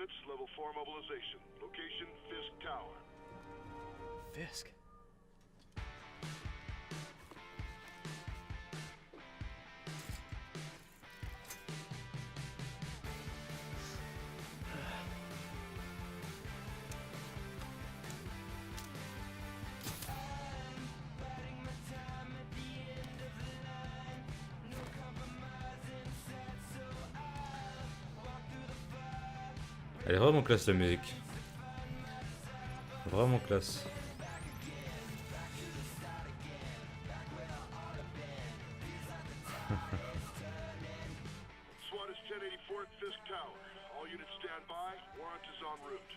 units, level 4 mobilization. Location, Fisk Tower. Fisk. Elle est vraiment classe la musique. Vraiment classe. SWAT is 1084 at Fisk Tower. All units stand by. Warrant is en route.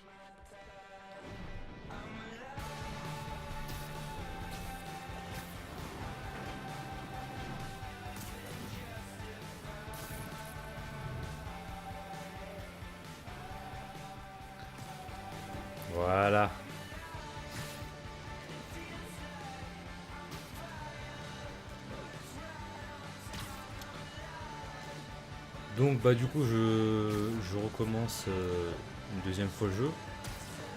Voilà. Donc bah du coup je recommence une deuxième fois le jeu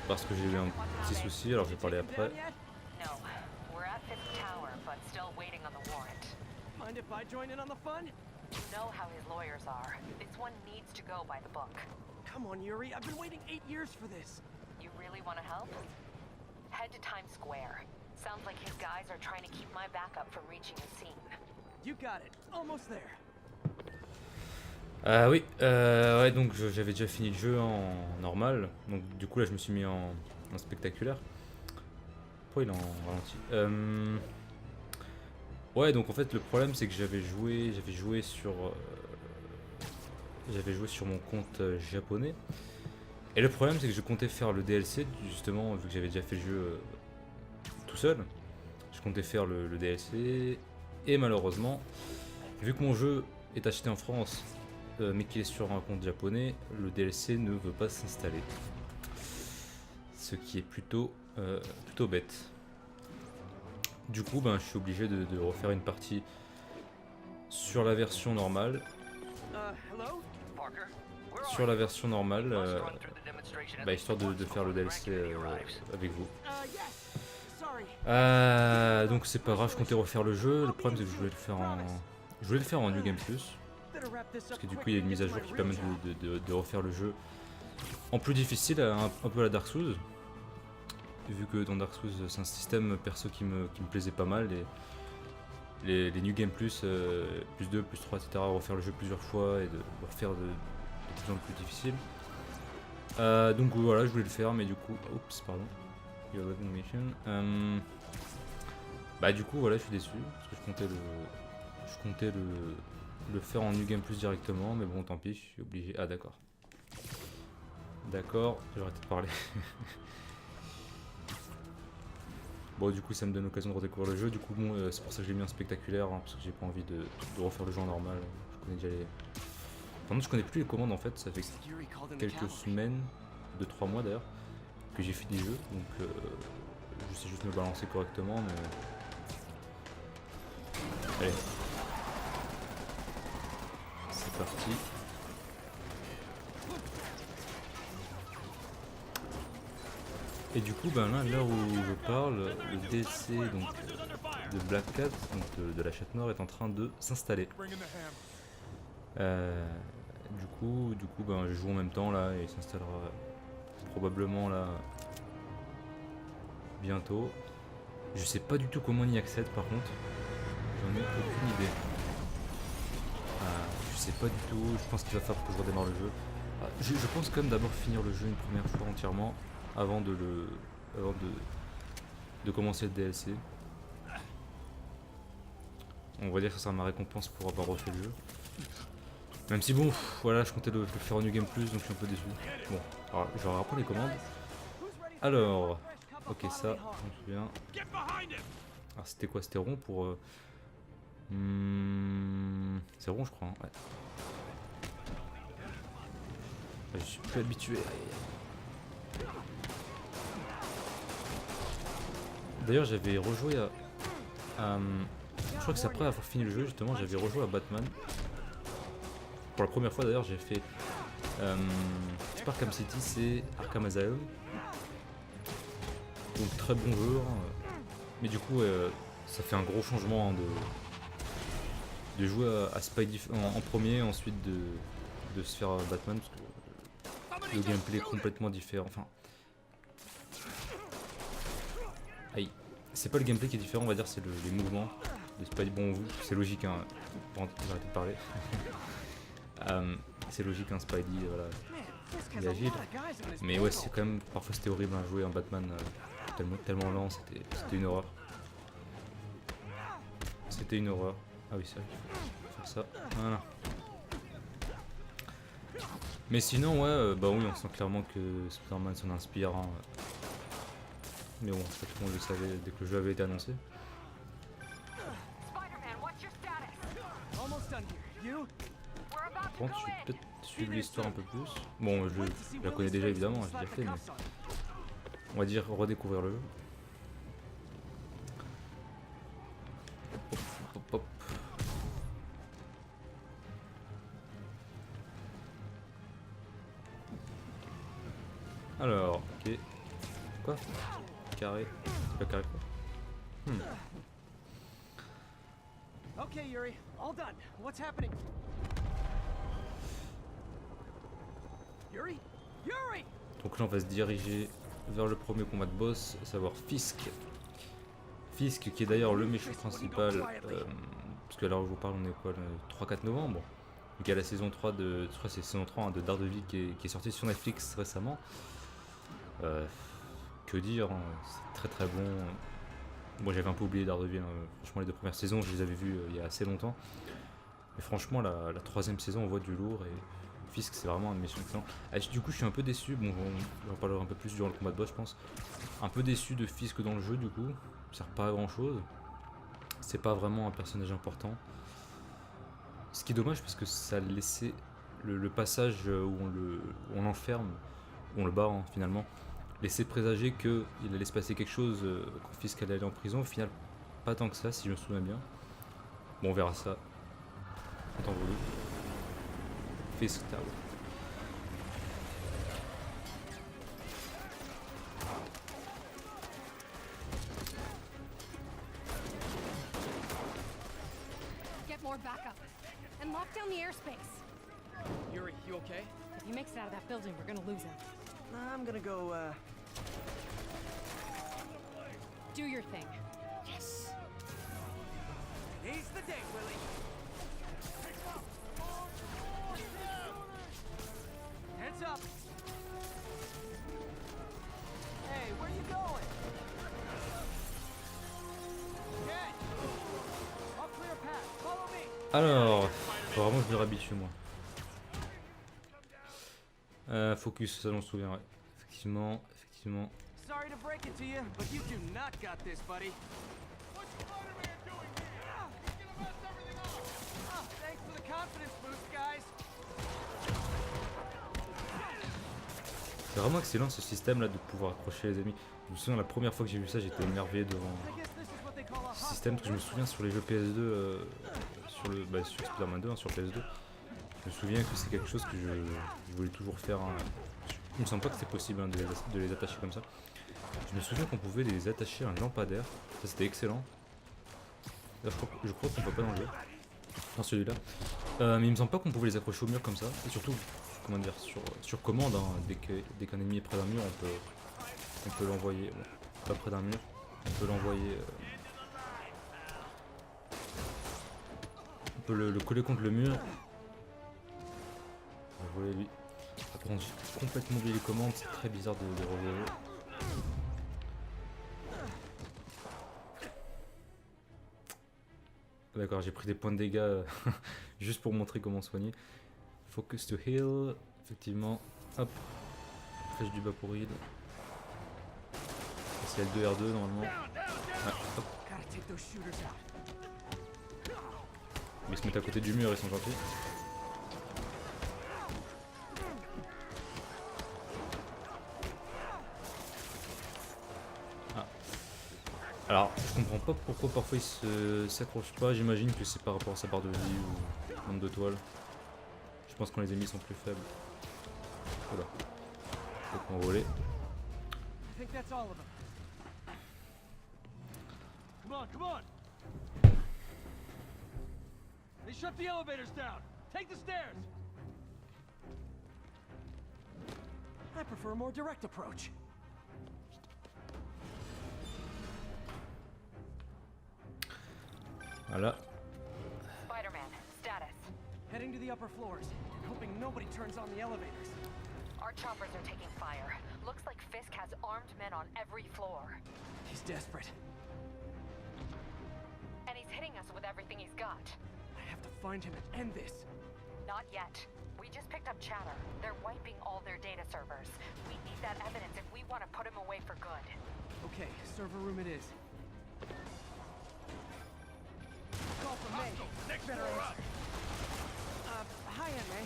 parce que j'ai eu un petit souci, alors je vais parler après. No, we're at Fisk Tower, but still waiting on the warrant. Mind if I join in on the fun? You know how his lawyers are. This one needs to go by the book. Come on, Yuri. I've been waiting 8 years for this. You really want to help? Head to Times Square. Sounds like his guys are trying to keep my backup from reaching the scene. You got it. Almost there. Oui, ouais, donc j'avais déjà fini le jeu en normal, donc du coup là je me suis mis en spectaculaire. Pourquoi il est en ralenti? Ouais, donc en fait le problème c'est que j'avais joué sur mon compte japonais. Et le problème c'est que je comptais faire le DLC, justement, vu que j'avais déjà fait le jeu tout seul. Je comptais faire le DLC, et malheureusement, vu que mon jeu est acheté en France, mais qu'il est sur un compte japonais, le DLC ne veut pas s'installer. Ce qui est plutôt bête. Du coup, ben, je suis obligé de refaire une partie sur la version normale. Hello? Sur la version normale, bah, histoire de faire le DLC avec vous. Yes. Sorry. Donc c'est pas grave, je comptais refaire le jeu. Le problème c'est que je voulais le faire en New Game Plus. Better wrap this Parce up que du coup quick il y a une and mise à get jour to qui my permet real job. de refaire le jeu en plus difficile, un peu à la Dark Souls. Vu que dans Dark Souls c'est un système perso qui me plaisait pas mal. Les New Game Plus, plus 2, plus 3, etc. Refaire le jeu plusieurs fois et de le refaire de plus en plus difficile. Donc voilà, je voulais le faire, mais du coup... Oups, pardon. Your loading mission. Bah du coup voilà, je suis déçu, parce que je comptais le faire en New Game Plus directement, mais bon tant pis, je suis obligé... Ah d'accord. D'accord, j'arrête de parler. Bon du coup ça me donne l'occasion de redécouvrir le jeu, du coup bon, c'est pour ça que je l'ai mis en spectaculaire, hein, parce que j'ai pas envie de refaire le jeu en normal. Je connais déjà les... Par contre je connais plus les commandes en fait, ça fait quelques semaines, 2-3 mois d'ailleurs, que j'ai fini le jeu, donc je sais juste me balancer correctement, mais... Allez. C'est parti. Et du coup, ben là où je parle, le DLC donc, de Black Cat, donc de la Chatte Noire, est en train de s'installer. Du coup, ben, je joue en même temps là et il s'installera probablement là bientôt. Je sais pas du tout comment on y accède par contre, j'en ai aucune idée. Je sais pas du tout, je pense qu'il va falloir que je redémarre le jeu. Je pense quand même d'abord finir le jeu une première fois entièrement avant de commencer le DLC. On va dire que ça sera ma récompense pour avoir refait le jeu. Même si bon, voilà, je comptais le faire en New Game Plus, donc je suis un peu déçu. Bon, alors, je vais reprendre les commandes. Alors, ok, ça, je me souviens. Alors c'était quoi? C'était rond pour... c'est rond je crois, hein. Ouais. Je suis plus habitué. D'ailleurs j'avais rejoué à je crois que c'est après avoir fini le jeu justement, j'avais rejoué à Batman. Pour la première fois d'ailleurs j'ai fait C'est pas Arkham City, c'est Arkham Asylum. Donc très bon jeu, hein. Mais du coup ça fait un gros changement, hein, de jouer à Spidey en premier, ensuite de se faire Batman, parce que le gameplay est complètement différent. Enfin, aïe, c'est pas le gameplay qui est différent, on va dire, c'est les mouvements de Spidey. Bon, c'est logique, hein, pour arrêter de parler. C'est logique, hein, Spidey, voilà, il est agile. Mais ouais, c'est quand même, parfois c'était horrible à jouer en Batman, tellement lent, c'était une horreur. C'était une horreur. Ah oui, c'est vrai qu'il faut faire ça. Voilà. Mais sinon, ouais, bah oui, on sent clairement que Spider-Man s'en inspire, hein. Mais bon, ça, tout le monde le savait dès que le jeu avait été annoncé. Spider-Man, what's your status? Almost done here. You? We're about Par to contre, go je vais in. peut-être suivre l'histoire un peu plus. Bon, je la connais déjà évidemment, j'ai déjà fait, mais on va dire redécouvrir le jeu. Hop, hop, hop. Alors, ok. Quoi? Carré. C'est pas carré quoi? Okay, Yuri. All done. What's happening? Yuri? Yuri! Donc là on va se diriger vers le premier combat de boss, à savoir Fisk. Fisk qui est d'ailleurs le méchant principal, parce que là où je vous parle on est quoi, le 3-4 novembre. Donc il y a la saison 3 de, je crois que c'est saison 3 hein, de Daredevil qui est sortie sur Netflix récemment. Que dire, hein, c'est très très bon. Moi j'avais un peu oublié Daredevil, hein. Franchement les deux premières saisons je les avais vues il y a assez longtemps. Mais franchement la troisième saison on voit du lourd et Fisk c'est vraiment un méchant excellent. Du coup je suis un peu déçu, bon j'en parlerai un peu plus durant le combat de boss je pense. Un peu déçu de Fisk dans le jeu du coup, ça sert pas à grand chose. C'est pas vraiment un personnage important. Ce qui est dommage parce que ça laissait le passage où on l'enferme, où on le bat hein, finalement, laissait présager qu'il allait se passer quelque chose quand Fisk allait aller en prison. Au final pas tant que ça si je me souviens bien. Bon on verra ça en temps voulu. Fisk Tower. Get more backup. And lock down the airspace. Yuri, you okay? If he makes it out of that building, we're gonna lose him. I'm gonna go, Do your thing. Yes! Today's the day, Willie. Heads up! Hey, where you going? Ken! I'll clear a path. Follow me! Alors, faut vraiment que je me réhabitue moi. Focus, ça j'en me souviens, ouais. Effectivement. Sorry to break it to you, but you do not got this, buddy. What's Spider-Man doing here? He's gonna mess everything up! Oh, thanks for the confidence boost, guys. C'est vraiment excellent ce système là de pouvoir accrocher les ennemis. Je me souviens la première fois que j'ai vu ça, j'étais émerveillé devant I guess this is what they call a ce système, parce que je me souviens sur les jeux PS2, sur Spider-Man 2, hein, sur PS2, je me souviens que c'est quelque chose que je voulais toujours faire. Hein. Il me semble pas que c'était possible hein, de les attacher comme ça. Je me souviens qu'on pouvait les attacher à un lampadaire, ça c'était excellent. D'ailleurs, je crois qu'on peut pas dans le jeu, dans celui-là. Mais il me semble pas qu'on pouvait les accrocher au mur comme ça, et surtout, comment dire, sur commande, hein, dès qu'un ennemi est près d'un mur, on peut l'envoyer, bon, pas près d'un mur, on peut l'envoyer, on peut le coller contre le mur. On va voler lui. Par contre, j'ai complètement oublié les commandes, c'est très bizarre de revoler. D'accord, j'ai pris des points de dégâts juste pour montrer comment soigner. Focus to heal, effectivement. Hop, flèche du bas pour heal. C'est L2 R2 normalement. Ah, hop. Gotta take those shooters out. Mais ils se mettent à côté du mur, ils sont gentils. Alors, je comprends pas pourquoi parfois il s'accroche pas, j'imagine que c'est par rapport à sa barre de vie ou nombre de toiles. Je pense que quand les ennemis sont plus faibles. Voilà. Faut envolé. I think that's all of them. Come on. They shut the elevators down. Take the stairs. I prefer a more direct approach. Voilà. Spider-Man, status. Heading to the upper floors and hoping nobody turns on the elevators. Our choppers are taking fire. Looks like Fisk has armed men on every floor. He's desperate. And he's hitting us with everything he's got. I have to find him and end this. Not yet. We just picked up chatter. They're wiping all their data servers. We need that evidence if we want to put him away for good. Okay, server room it is. Call from May. Better answer. Hi, Aunt May.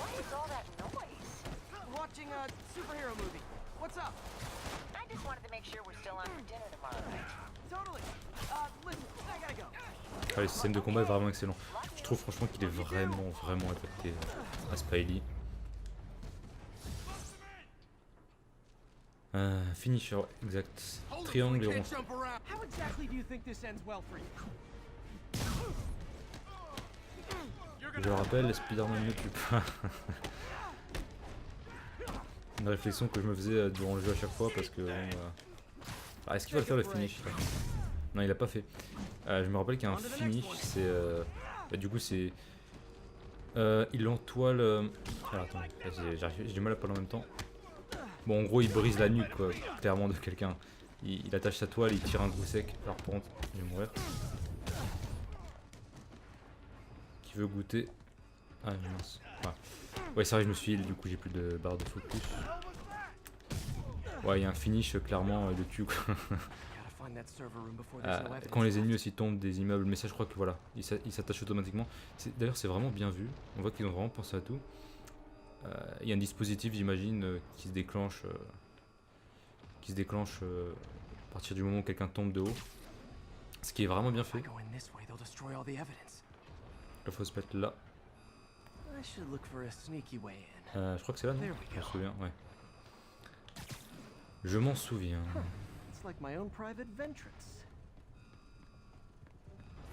What is all that noise? Watching a superhero movie. What's up? I just wanted to make sure we're still on for dinner tomorrow night. Totally. Listen, I gotta go. Ah, le système de combat est vraiment excellent. Je trouve franchement qu'il est vraiment adapté à Spidey. Finisher, ouais, exact. Triangle et rond. How exactly do you think this ends well for you? Je le rappelle, Spider-Man ne tue pas. Une réflexion que je me faisais durant le jeu à chaque fois parce que... Ah, est-ce qu'il va le faire le finish là? Non, il l'a pas fait. Je me rappelle qu'il y a un finish, c'est... du coup c'est... il entoile... Alors attends, j'ai du mal à parler en même temps. Bon, en gros il brise la nuque quoi, clairement de quelqu'un. Il attache sa toile, il tire un coup sec. Alors par contre, je vais mourir. Qui veut goûter? Ah mince. Ah. Ouais c'est vrai, je me suis heal, du coup j'ai plus de barre de focus. Ouais, il y a un finish clairement de cul quoi. Quand les ennemis aussi tombent des immeubles, mais ça je crois que voilà, ils s'attachent automatiquement. D'ailleurs c'est vraiment bien vu, on voit qu'ils ont vraiment pensé à tout. Il y a un dispositif j'imagine qui se déclenche à partir du moment où quelqu'un tombe de haut. Ce qui est vraiment bien fait. Il faut se mettre là. Je crois que c'est là, non? Je m'en souviens, ouais. Je m'en souviens. It's like my own private ventrance.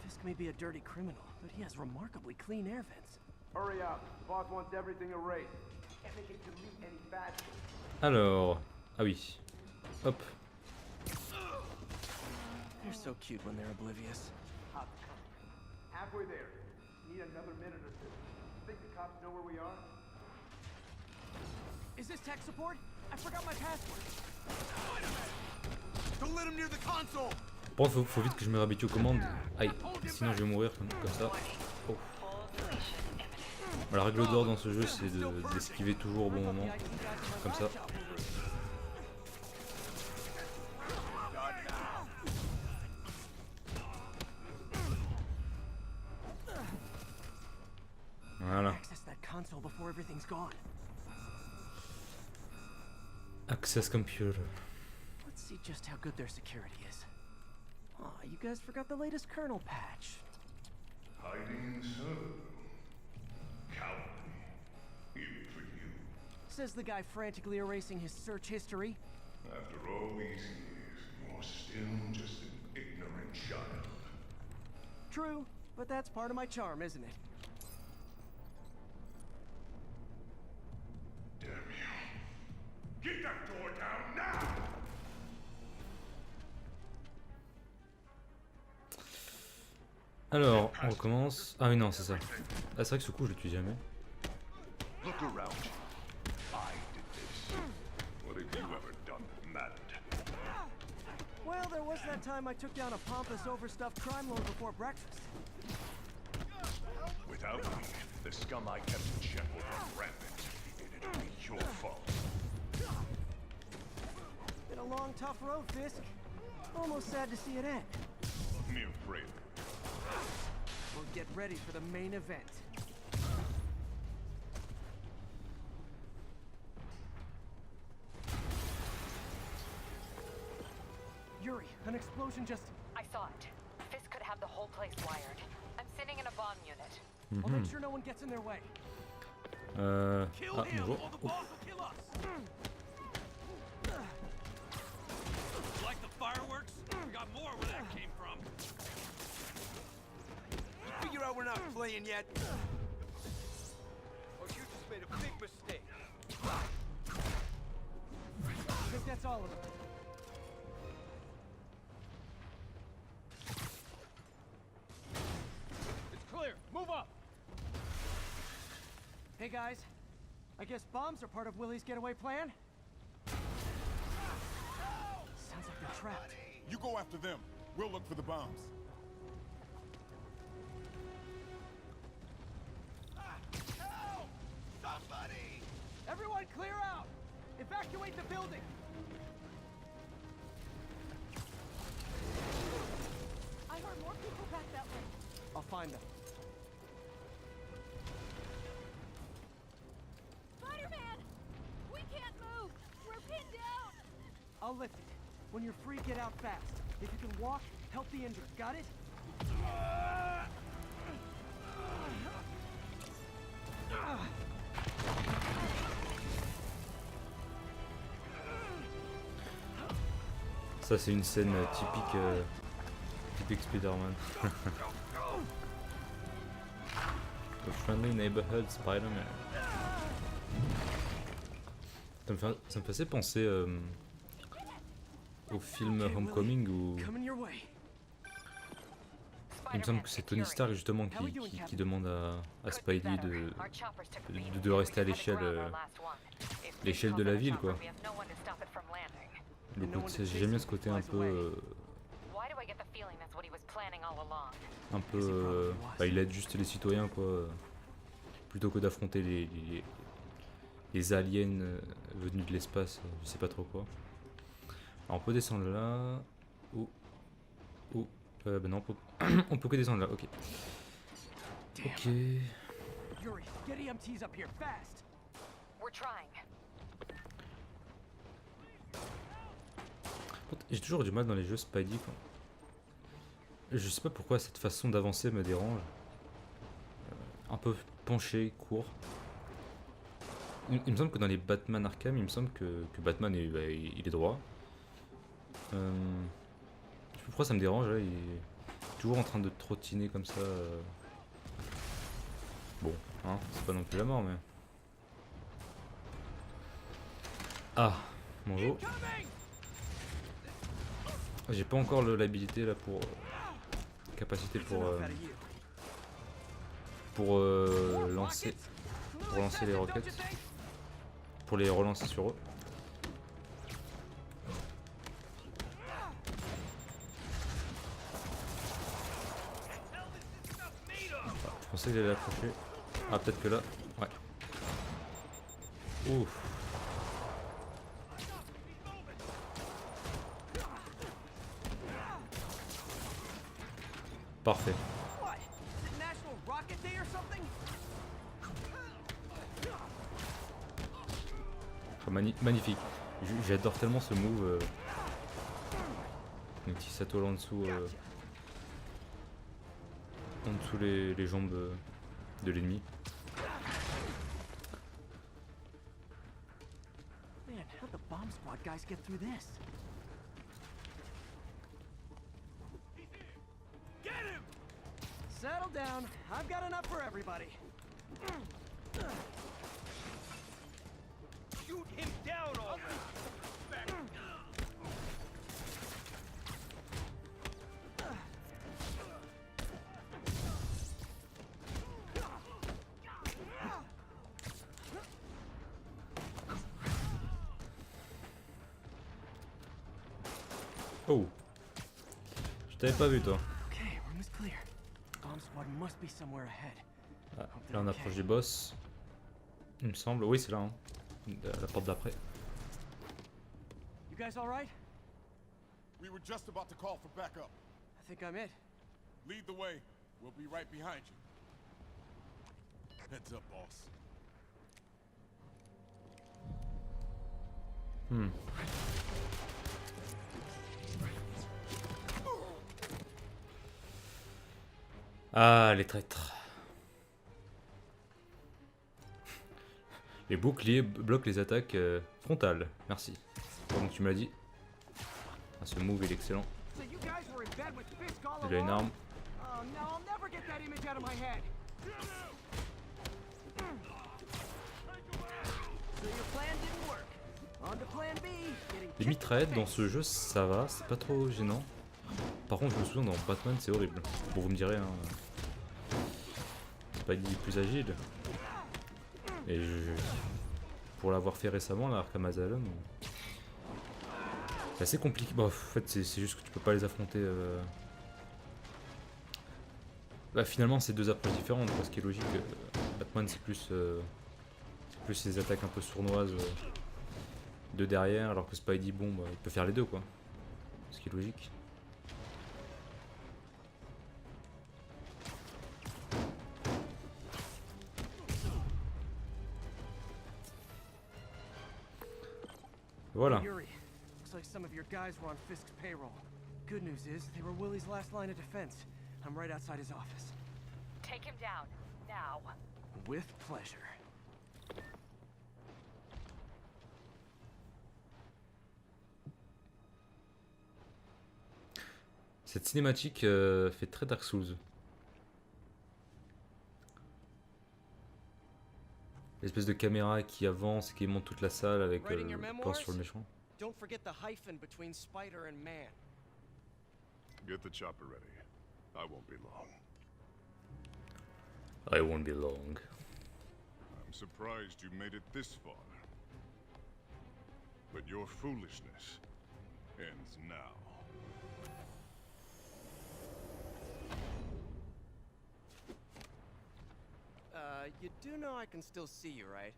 Fisk may be a dirty criminal, but he has remarkably clean air vents. Hurry up. Boss wants everything erased. Can't make it delete any faster. Alors, ah oui. Hop. They're so cute when they're oblivious. Halfway there. Need another minute or two. Think the cops know where we are? Is this tech support? I forgot my password. Don't let him near the console. Bon, faut vite que je me réhabitue aux commandes. Aïe, sinon je vais mourir comme ça. Oh. La règle d'or dans ce jeu, c'est d'esquiver toujours au bon moment. Comme ça. Voilà. Access computer. Let's see just how good their security is. Aw, you guys forgot the latest kernel patch. Hiding so. Cowardly. Even for you. Says the guy frantically erasing his search history. After all these years, you're still just an ignorant child. True, but that's part of my charm, isn't it? Damn you. Get that door down now! Alors, on recommence. Ah oui, non, c'est ça. Ah, c'est vrai que ce coup, je le tue jamais. Look around you. I did this. What have you ever done that mattered? Well, there was that time I took down a pompous, overstuffed crime lord before breakfast. Without me, the scum I kept in check will run rampant. It'd be your fault. Been a long, tough road, Fisk. Almost sad to see it end. Mere afraid. We'll get ready for the main event. Yuri, an explosion just... I saw it. Fisk could have the whole place wired. I'm sitting in a bomb unit. I'll make sure no one gets in their way. Kill Ah, him, bonjour. or the Oh. boss will kill us. Like the fireworks? We got more where that came from. You figure out we're not playing yet? Or you just made a big mistake? I think that's all of it. It's clear. Move up. Hey guys, I guess bombs are part of Willie's getaway plan? Sounds like they're trapped. You go after them. We'll look for the bombs. Help! Somebody! Everyone clear out! Evacuate the building! I heard more people back that way. I'll find them. Spider-Man! We can't move! We're pinned down! I'll lift it. When you're free, get out fast. If you can walk, help the injured. Got it? Ça c'est une scène typique Spider-Man. The friendly neighborhood Spider-Man. Ça me faisait penser au film Homecoming où Coming your way. il me semble que c'est Tony Stark justement qui demande à Spidey de rester à l'échelle de la ville quoi. Donc j'aime bien ce côté un peu bah, il aide juste les citoyens quoi, plutôt que d'affronter les aliens venus de l'espace, je sais pas trop quoi. Alors on peut descendre là, bah non on peut que descendre là, ok. Ok. Yuri, get EMTs up here fast. We're trying. J'ai toujours du mal dans les jeux Spidey quoi. Je sais pas pourquoi cette façon d'avancer me dérange. Un peu penché, court. Il me semble que dans les Batman Arkham, il me semble que Batman est, bah, il est droit. Je sais pas pourquoi ça me dérange, là, il est toujours en train de trottiner comme ça. Bon, hein, c'est pas non plus la mort, mais... Ah, bonjour. J'ai pas encore l'habilité là pour... capacité pour lancer les roquettes. Pour les relancer sur eux. Je pensais qu'il allait approcher. Ah peut-être que là. Ouais. Ouf. Parfait. What? Is it National Rocket Day or something? Magnifique. J'adore tellement ce move. Un petit Sato en dessous. En dessous les jambes de l'ennemi. Man, how'd the bomb squad guys get through this? Get him! Settle down. I've got enough for everybody. Shoot him down already! Oh. Je t'avais pas vu toi. Okay, room is clear. Bomb squad must be somewhere ahead. Ah, là on approche du boss. Il me semble. Oui c'est là. Hein. La porte d'après. You guys all right? We were just about to call for backup. I think I'm it. Lead the way. We'll be right behind you. Heads up, boss. Ah les traîtres. Les boucliers bloquent les attaques frontales. Merci. Donc tu me l'as dit. Ah, ce move il est excellent. So you guys were in bed with Fisk all Il a une along? arme. Oh no, I'll never get that image out of my head. So your plan didn't work. On to plan B. Getting Les mitraillettes dans ce jeu ça va, c'est pas trop gênant. Par contre je me souviens dans Batman c'est horrible. Bon vous me direz hein. Spidey est plus agile. Et pour l'avoir fait récemment là, Arkham Asylum. C'est assez compliqué. Bon, en fait c'est juste que tu peux pas les affronter. Bah, finalement c'est deux approches différentes, quoi, ce qui est logique. Batman c'est plus les attaques un peu sournoises de derrière, alors que Spidey bon bah, il peut faire les deux quoi. Ce qui est logique. Voilà. Yuri, looks like some of your guys were on Fisk's payroll. Good news is they were Willie's last line of defense. I'm right outside his office. Take him down, now. With pleasure. Cette cinématique fait très Dark Souls. L'espèce de caméra qui avance et qui monte toute la salle avec Writing your le plan memoirs? sur le méchant. Don't forget the hyphen between spider and man. Get the chopper ready. I won't be long. I won't be long. I'm surprised you made it this far. But your foolishness ends now. You do know I can still see you, right?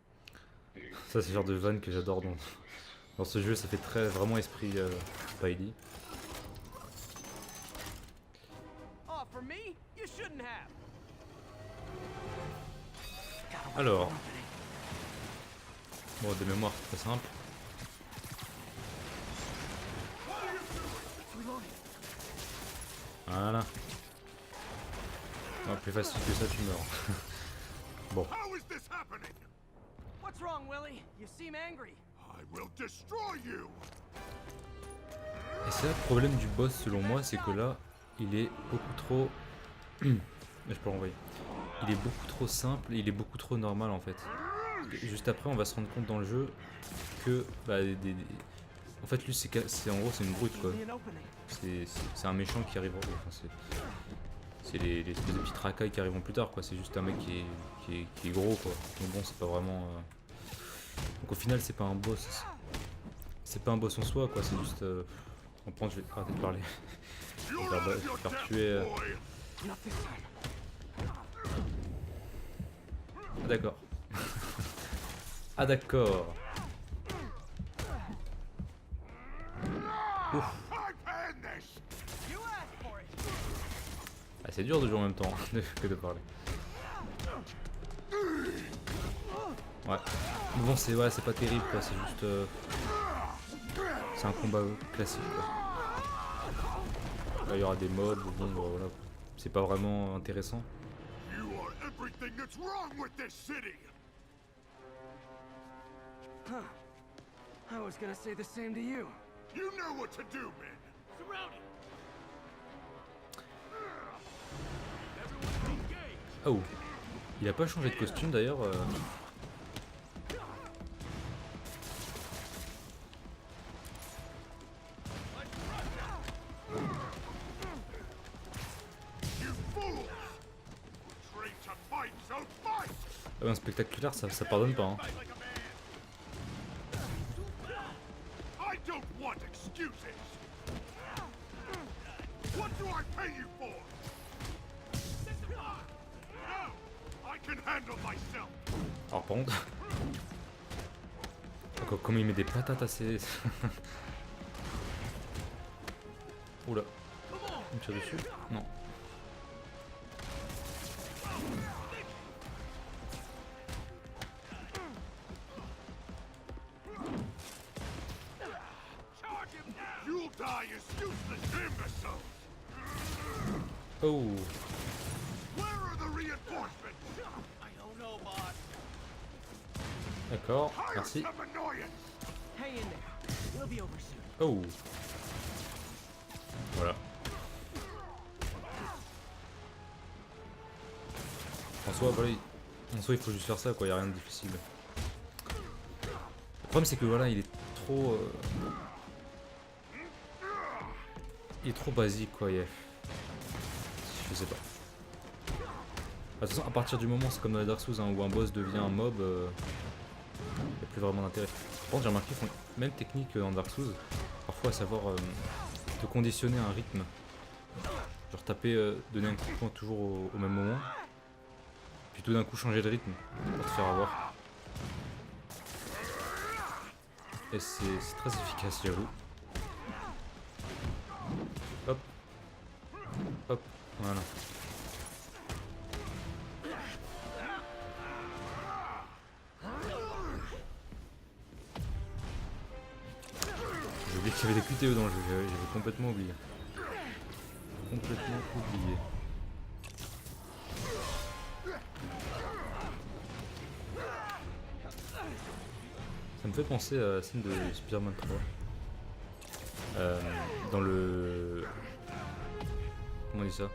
Ça c'est le genre de vanne que j'adore dans ce jeu, ça fait très vraiment esprit Spidey. Oh, for me? You shouldn't have. Alors, bon de mémoire c'est très simple. Voilà. Non, plus facile que ça tu meurs. Bon. How is this happening? What's wrong, Willie? You seem angry. I will destroy you! Et c'est là le problème du boss selon moi, c'est que là, il est beaucoup trop... Je peux renvoyer. Il est beaucoup trop simple, il est beaucoup trop normal en fait. Et juste après, on va se rendre compte dans le jeu que... Bah, en fait, lui, en gros, c'est une brute quoi. Give me an opening. C'est un méchant qui arrive... Enfin, c'est les espèces de petites racailles qui arriveront plus tard quoi. C'est juste un mec qui est gros quoi. Donc bon, c'est pas vraiment... Donc au final, c'est pas un boss. C'est pas un boss en soi quoi, c'est juste... On prend, je vais arrêter de parler. Je vais faire tuer... Not this time. Ah d'accord. Ah d'accord. Ouf. I planned this! You asked for it. Ah, c'est dur de jouer en même temps que de parler. Ouais. Mais bon, c'est pas terrible quoi, c'est juste... c'est un combat classique quoi. Là, il y aura des mobs, bon voilà. C'est pas vraiment intéressant. You are everything that's wrong with this city! Huh. I was gonna say the same to you. You know what to do, men! Surround it! Oh, il a pas changé de costume d'ailleurs. You fools! Trained to fight, so fight! Ah ben spectaculaire, ça pardonne pas. Hein. I don't want excuses! What do I pay you for? No! I can handle myself! Alors par contre... Comment il met des patates assez... Oula. Il me tire dessus? Non. You'll die as useless imbeciles! Oh. Where are the reinforcements? I don't know, boss. D'accord, merci. Some annoyance. Hang in there. We'll be over soon. Oh. Voilà. En soi, voilà, en soi, il faut juste faire ça, quoi. Y a rien de difficile. Le problème, c'est que voilà, il est trop. Il est trop basique, quoi. Je sais pas. De toute façon, à partir du moment, c'est comme dans les Dark Souls, hein, où un boss devient un mob, il n'y a plus vraiment d'intérêt. Par contre, j'ai remarqué qu'ils font même technique dans Dark Souls, parfois à savoir te conditionner à un rythme. Genre taper, donner un coup de poing toujours au même moment, puis tout d'un coup changer de rythme pour te faire avoir. Et c'est très efficace, j'avoue. Hop. Hop, voilà. J'ai oublié qu'il y avait des QTE dans le jeu, j'avais complètement oublié. Complètement oublié. Ça me fait penser à la scène de Spider-Man 3. Dans le... Comment on dit ça,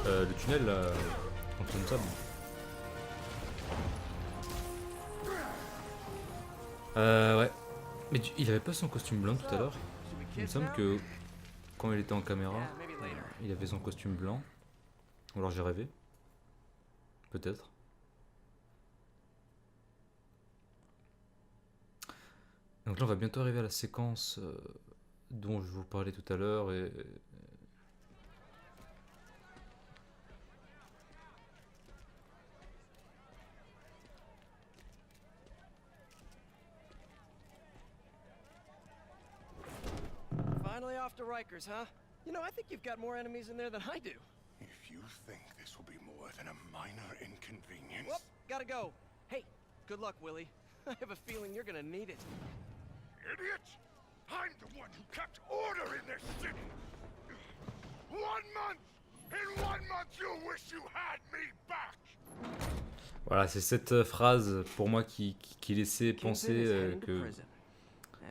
le tunnel là, contre une table. Ouais. Mais il avait pas son costume blanc tout à l'heure. Il me semble que quand il était en caméra, il avait son costume blanc. Ou alors j'ai rêvé. Peut-être. Donc là on va bientôt arriver à la séquence dont je vous parlais tout à l'heure et... Finally off to Rikers, huh? You know, I think you've got more enemies in there than I do. If you think this will be more than a minor inconvenience... Whoop, gotta go. Hey, good luck, Willie. I have a feeling you're gonna need it. Idiot! I'm the one who kept order in this city! 1 month! In 1 month you'll wish you had me back! Voilà, c'est cette phrase pour moi qui laissait penser que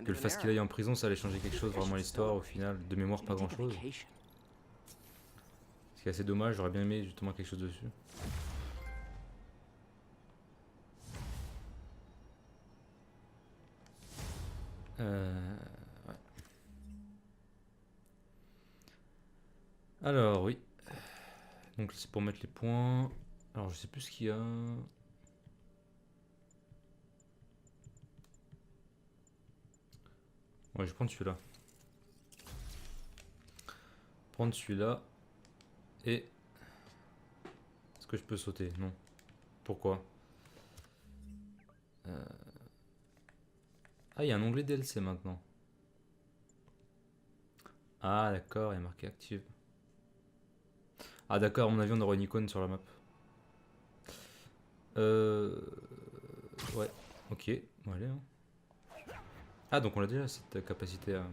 le fait qu'il aille en prison, ça allait changer quelque chose vraiment à l'histoire. Au final, de mémoire, pas grand chose. Ce qui est assez dommage, j'aurais bien aimé justement quelque chose dessus. Ouais. Alors, oui. Donc, c'est pour mettre les points. Alors, je sais plus ce qu'il y a. Ouais, je vais prendre celui-là. Prendre celui-là. Et... Est-ce que je peux sauter? Non. Pourquoi? Ah, il y a un onglet DLC maintenant. Ah, d'accord, il y a marqué active. Ah, d'accord, à mon avis, on aura une icône sur la map. Ouais, ok, bon, allez. Hein. Ah, donc on a déjà cette capacité à...